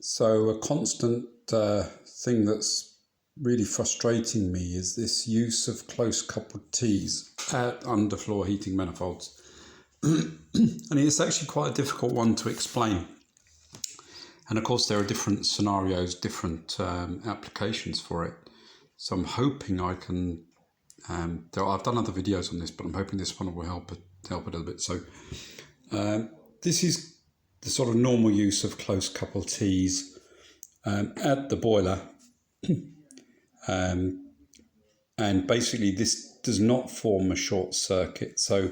So a constant thing that's really frustrating me is this use of close coupled T's at underfloor heating manifolds. And it's actually quite a difficult one to explain. And of course there are different scenarios, different applications for it. So I'm hoping I can, I've done other videos on this, but I'm hoping this one will help a little bit. So this is the sort of normal use of close coupled T's at the boiler. And basically this does not form a short circuit. So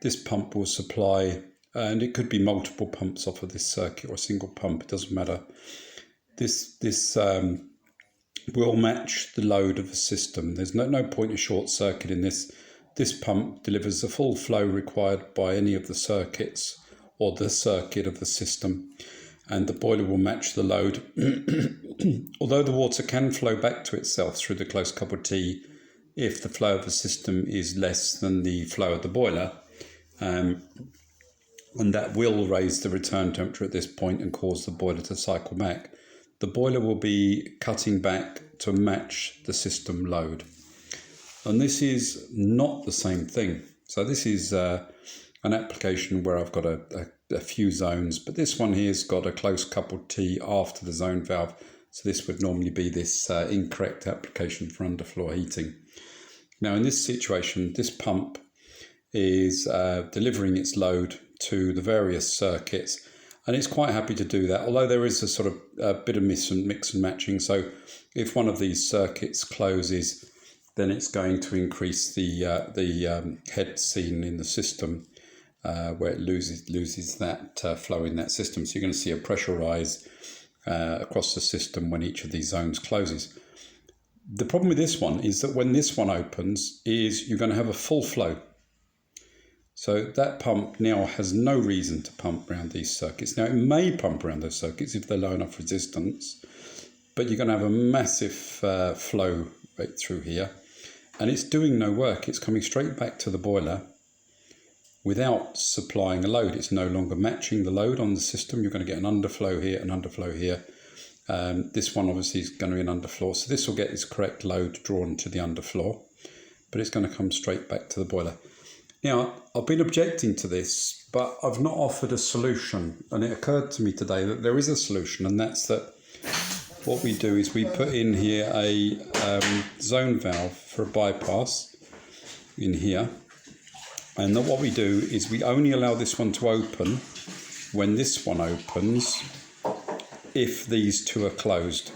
this pump will supply, and it could be multiple pumps off of this circuit or a single pump, it doesn't matter. This will match the load of the system. There's no point in short circuit in this. This pump delivers the full flow required by any of the circuits or the circuit of the system, and the boiler will match the load. Although the water can flow back to itself through the close coupled T if the flow of the system is less than the flow of the boiler, and that will raise the return temperature at this point and cause the boiler to cycle back. The boiler will be cutting back to match the system load. And this is not the same thing. So this is an application where I've got a few zones, but this one here has got a close coupled T after the zone valve. So this would normally be this incorrect application for underfloor heating. Now in this situation, this pump is delivering its load to the various circuits, and it's quite happy to do that, although there is a sort of a bit of mix and matching. So if one of these circuits closes, then it's going to increase the head seen in the system where it loses that flow in that system. So you're going to see a pressure rise across the system when each of these zones closes. The problem with this one is that when this one opens, you're going to have a full flow. So that pump now has no reason to pump around these circuits. Now it may pump around those circuits if they're low enough resistance, but you're going to have a massive flow right through here, and it's doing no work. It's coming straight back to the boiler without supplying a load. It's no longer matching the load on the system. You're going to get an underflow here, an underflow here. This one obviously is going to be an underflow, so this will get its correct load drawn to the underfloor, but it's going to come straight back to the boiler. Now, I've been objecting to this, but I've not offered a solution, and it occurred to me today that there is a solution, and that's that what we do is we put in here a zone valve for a bypass in here, and then what we do is we only allow this one to open when this one opens if these two are closed.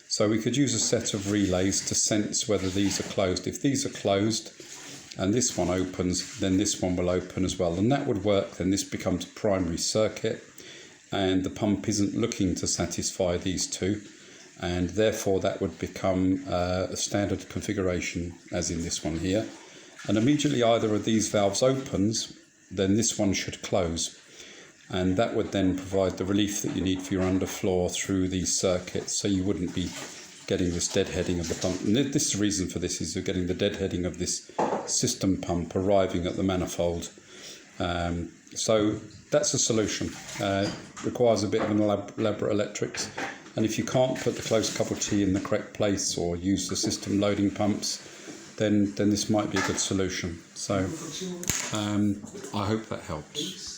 So we could use a set of relays to sense whether these are closed. If these are closed and this one opens, then this one will open as well, and that would work. Then this becomes a primary circuit, and the pump isn't looking to satisfy these two, and therefore that would become a standard configuration as in this one here. And immediately either of these valves opens, then this one should close, and that would then provide the relief that you need for your underfloor through these circuits, so you wouldn't be getting this deadheading of the pump. And this is the reason for this, is you're getting the deadheading of this system pump arriving at the manifold. So that's a solution. Requires a bit of an elaborate electrics, and if you can't put the close coupled T in the correct place or use the system loading pumps, then this might be a good solution. So I hope that helps.